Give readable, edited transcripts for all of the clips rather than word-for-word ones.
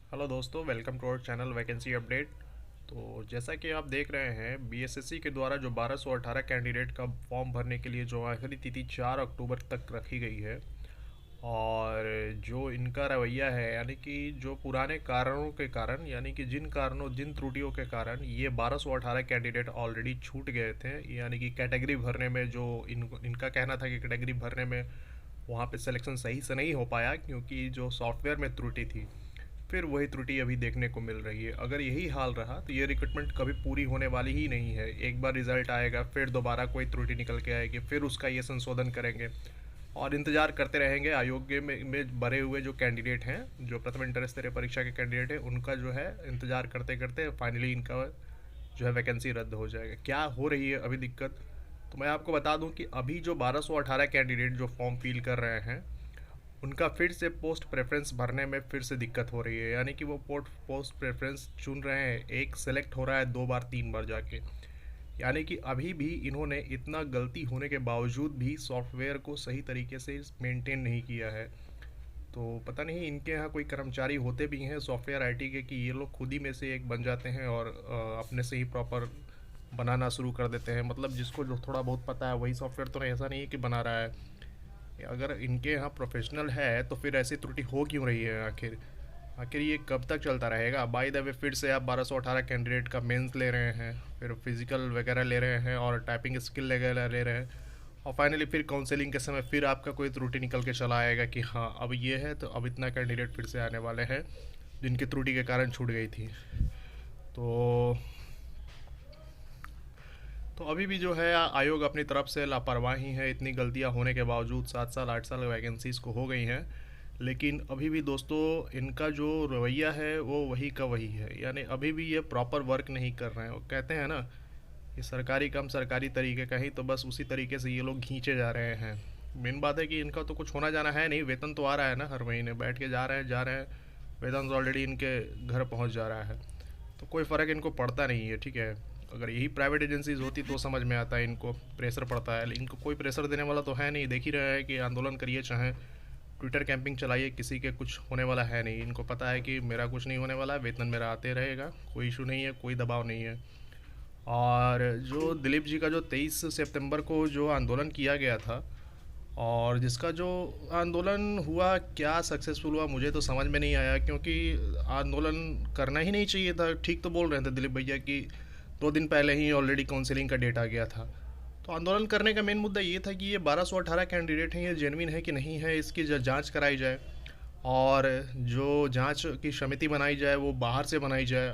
Hello दोस्तों, welcome to our channel vacancy update. तो जैसा कि आप देख रहे हैं, बीएसएससी के द्वारा जो 1218 कैंडिडेट का फॉर्म भरने के लिए जो आखिरी तिथि 4 अक्टूबर तक रखी गई है, और जो इनका रवैया है, यानी कि जो पुराने कारणों के कारण, यानी कि जिन त्रुटियों के कारण ये 1218 कैंडिडेट ऑलरेडी छूट गए थे, यानी कि कैटेगरी भरने में जो इनका कहना था कि कैटेगरी भरने में वहाँ पे सिलेक्शन सही से नहीं हो पाया क्योंकि जो सॉफ्टवेयर में त्रुटि थी। फिर वही त्रुटि अभी देखने को मिल रही है। अगर यही हाल रहा तो ये रिक्रूटमेंट कभी पूरी होने वाली ही नहीं है। एक बार रिजल्ट आएगा, फिर दोबारा कोई त्रुटि निकल के आएगी, फिर उसका ये संशोधन करेंगे और इंतज़ार करते रहेंगे। आयोग के में भरे हुए जो कैंडिडेट हैं, जो प्रथम इंटर स्तरीय परीक्षा के कैंडिडेट हैं, उनका जो है इंतज़ार करते करते फाइनली इनका जो है वैकेंसी रद्द हो जाएगा। क्या हो रही है अभी दिक्कत, तो मैं आपको बता दूं कि अभी जो 1218 कैंडिडेट जो फॉर्म फिल कर रहे हैं, उनका फिर से पोस्ट प्रेफरेंस भरने में फिर से दिक्कत हो रही है। यानी कि वो पोस्ट प्रेफरेंस चुन रहे हैं, एक सेलेक्ट हो रहा है 2 बार 3 बार जाके। यानी कि अभी भी इन्होंने इतना गलती होने के बावजूद भी सॉफ्टवेयर को सही तरीके से मेंटेन नहीं किया है। तो पता नहीं इनके यहाँ कोई कर्मचारी होते भी हैं सॉफ्टवेयर आईटी के, कि ये लोग खुद ही में से एक बन जाते हैं और अपने से ही प्रॉपर बनाना शुरू कर देते हैं। मतलब जिसको जो थोड़ा बहुत पता है वही सॉफ्टवेयर, तो ऐसा नहीं है कि बना रहा है। अगर इनके यहाँ प्रोफेशनल है तो फिर ऐसी त्रुटि हो क्यों रही है आखिर? आखिर ये कब तक चलता रहेगा? बाय द वे, फिर से आप 1218 कैंडिडेट का मेंस ले रहे हैं, फिर फिजिकल वगैरह ले रहे हैं और टाइपिंग स्किल वगैरह ले रहे हैं, और फाइनली फिर काउंसलिंग के समय फिर आपका कोई त्रुटि निकल के चला आएगा कि हाँ अब ये है, तो अब इतना कैंडिडेट फिर से आने वाले हैं जिनकी त्रुटि के कारण छूट गई थी। तो तो अभी भी जो है आयोग अपनी तरफ से लापरवाही है। इतनी गलतियां होने के बावजूद 7 साल 8 साल वैकेंसीज़ को हो गई हैं, लेकिन अभी भी दोस्तों इनका जो रवैया है वो वही का वही है। यानी अभी भी ये प्रॉपर वर्क नहीं कर रहे हैं। वो कहते हैं ना, ये सरकारी काम सरकारी तरीके का ही, तो बस उसी तरीके से ये लोग खींचे जा रहे हैं। मेन बात है कि इनका तो कुछ होना जाना है नहीं, वेतन तो आ रहा है ना, हर महीने बैठ के जा रहे हैं, वेतन तो ऑलरेडी इनके घर पहुंच जा रहा है। तो कोई फ़र्क इनको पड़ता नहीं है, ठीक है। अगर यही प्राइवेट एजेंसीज होती तो समझ में आता है, इनको प्रेशर पड़ता है। इनको कोई प्रेशर देने वाला तो है नहीं। देख ही रहे हैं कि आंदोलन करिए चाहे ट्विटर कैंपिंग चलाइए, किसी के कुछ होने वाला है नहीं। इनको पता है कि मेरा कुछ नहीं होने वाला है, वेतन मेरा आते रहेगा, कोई इशू नहीं है, कोई दबाव नहीं है। और जो दिलीप जी का जो 23 सितंबर को जो आंदोलन किया गया था, और जिसका जो आंदोलन हुआ, क्या सक्सेसफुल हुआ मुझे तो समझ में नहीं आया, क्योंकि आंदोलन करना ही नहीं चाहिए था। ठीक तो बोल रहे थे दिलीप भैया कि 2 दिन पहले ही ऑलरेडी काउंसलिंग का डेट आ गया था। तो आंदोलन करने का मेन मुद्दा ये था कि ये 1218 कैंडिडेट हैं, ये जेनविन है कि नहीं है, इसकी जांच कराई जाए, और जो जांच की समिति बनाई जाए वो बाहर से बनाई जाए।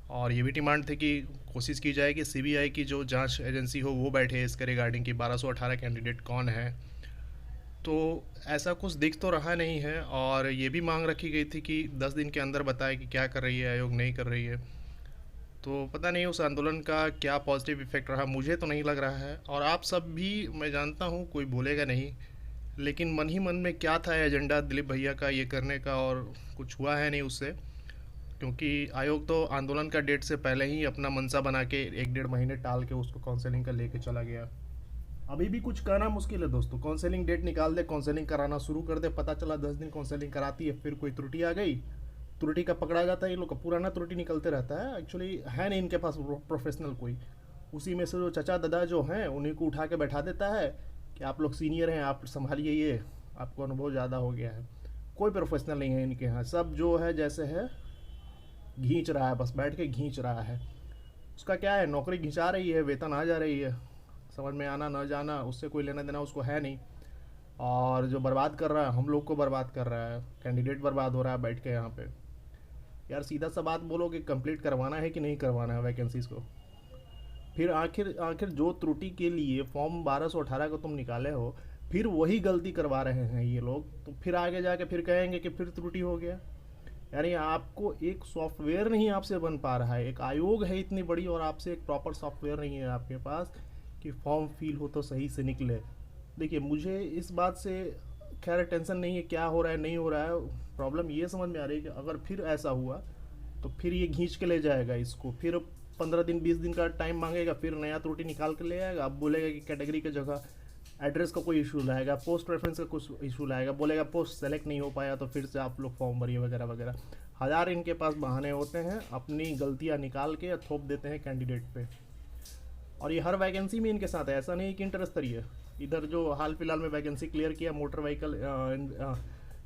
और ये भी डिमांड थी कि कोशिश की जाए कि सीबीआई की जो जांच एजेंसी हो वो बैठे इसके रिगार्डिंग कि 1218 कैंडिडेट कौन है। तो ऐसा कुछ दिख तो रहा नहीं है, और ये भी मांग रखी गई थी कि 10 दिन के अंदर बताए कि क्या कर रही है आयोग, नहीं कर रही है। तो पता नहीं उस आंदोलन का क्या पॉजिटिव इफेक्ट रहा, मुझे तो नहीं लग रहा है। और आप सब भी, मैं जानता हूँ कोई बोलेगा नहीं, लेकिन मन ही मन में क्या था एजेंडा दिलीप भैया का ये करने का, और कुछ हुआ है नहीं उससे। क्योंकि आयोग तो आंदोलन का डेट से पहले ही अपना मनसा बना के 1 डेढ़ महीने टाल के उसको काउंसलिंग का लेके चला गया। अभी भी कुछ कहना मुश्किल है दोस्तों। काउंसलिंग डेट निकाल दे, काउंसलिंग कराना शुरू कर दे, पता चला 10 दिन काउंसलिंग कराती है, फिर कोई त्रुटि आ गई, त्रुटि का पकड़ा जाता है। ये लोग का पुराना त्रुटि निकलते रहता है। एक्चुअली है नहीं इनके पास प्रोफेशनल कोई। उसी में से जो चचा दादा जो हैं उन्हीं को उठा के बैठा देता है कि आप लोग सीनियर हैं, आप संभालिए, ये आपको अनुभव ज़्यादा हो गया है। कोई प्रोफेशनल नहीं है इनके यहाँ। सब जो है जैसे है घींच रहा है, बस बैठ के घींच रहा है। उसका क्या है, नौकरी घिंचा रही है, वेतन आ जा रही है, समझ में आना न जाना उससे कोई लेना देना उसको है नहीं। और जो बर्बाद कर रहा है, हम लोग को बर्बाद कर रहा है, कैंडिडेट बर्बाद हो रहा है बैठ के यहाँ पे। यार सीधा सा बात बोलो कि कंप्लीट करवाना है कि नहीं करवाना है वैकेंसीज को। फिर आखिर आखिर जो त्रुटि के लिए फॉर्म 1218 को तुम निकाले हो, फिर वही गलती करवा रहे हैं ये लोग, तो फिर आगे जाके फिर कहेंगे कि फिर त्रुटि हो गया। यानी आपको एक सॉफ्टवेयर नहीं आपसे बन पा रहा है, एक आयोग है इतनी बड़ी और आपसे एक प्रॉपर सॉफ्टवेयर नहीं है आपके पास कि फॉर्म फिल हो तो सही से निकले। देखिए मुझे इस बात से खैर टेंशन नहीं है क्या हो रहा है नहीं हो रहा है। प्रॉब्लम ये समझ में आ रही है कि अगर फिर ऐसा हुआ तो फिर ये खींच के ले जाएगा इसको, फिर 15 दिन 20 दिन का टाइम मांगेगा, फिर नया त्रुटि निकाल के ले आएगा। अब बोलेगा कि कैटेगरी की जगह एड्रेस का कोई इशू लाएगा, पोस्ट प्रेफरेंस का कुछ इशू लाएगा, बोलेगा पोस्ट सेलेक्ट नहीं हो पाया तो फिर से आप लोग फॉर्म भरिए वगैरह वगैरह। हज़ार इनके पास बहाने होते हैं, अपनी गलतियां निकाल के थोप देते हैं कैंडिडेट पे। और ये हर वैकेंसी में इनके साथ है, ऐसा नहीं कि इंटर स्तरीय। इधर जो हाल फिलहाल में वैकेंसी क्लियर किया मोटर व्हीकल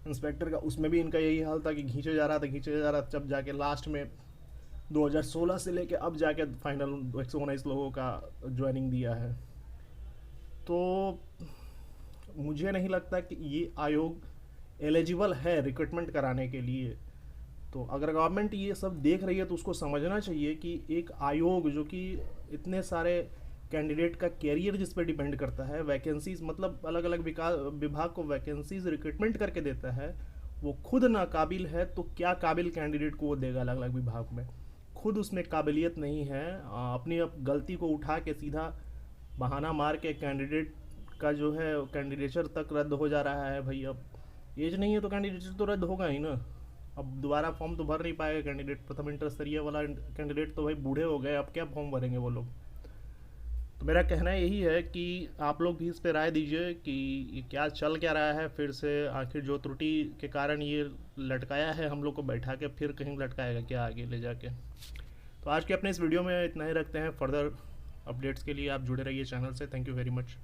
इंस्पेक्टर का, उसमें भी इनका यही हाल था कि खींचे जा रहा था, खींचे जा रहा था, जब जाके लास्ट में 2016 से लेके अब जाके फाइनल 119 लोगों का ज्वाइनिंग दिया है। तो मुझे नहीं लगता कि ये आयोग एलिजिबल है रिक्रूटमेंट कराने के लिए। तो अगर गवर्नमेंट ये सब देख रही है तो उसको समझना चाहिए कि एक आयोग जो कि इतने सारे कैंडिडेट का कैरियर जिस पर डिपेंड करता है, वैकेंसीज मतलब अलग अलग विभाग को वैकेंसीज रिक्रूटमेंट करके देता है, वो खुद नाकाबिल है तो क्या काबिल कैंडिडेट को वो देगा अलग अलग विभाग में। खुद उसमें काबिलियत नहीं है, अपनी अब गलती को उठा के सीधा बहाना मार के कैंडिडेट का जो है कैंडिडेचर तक रद्द हो जा रहा है। भाई अब एज नहीं है तो कैंडिडेचर तो रद्द होगा ही ना। अब दोबारा फॉर्म तो भर नहीं पाएगा कैंडिडेट, प्रथम इंटर स्तरीय वाला कैंडिडेट तो भाई बूढ़े हो गए, अब क्या फॉर्म भरेंगे वो लोग। तो मेरा कहना यही है कि आप लोग भी इस पे राय दीजिए कि ये क्या चल क्या रहा है, फिर से आखिर जो त्रुटि के कारण ये लटकाया है हम लोग को बैठा के, फिर कहीं लटकाएगा क्या आगे ले जाके। तो आज के अपने इस वीडियो में इतना ही रखते हैं, फर्दर अपडेट्स के लिए आप जुड़े रहिए चैनल से। Thank you very much.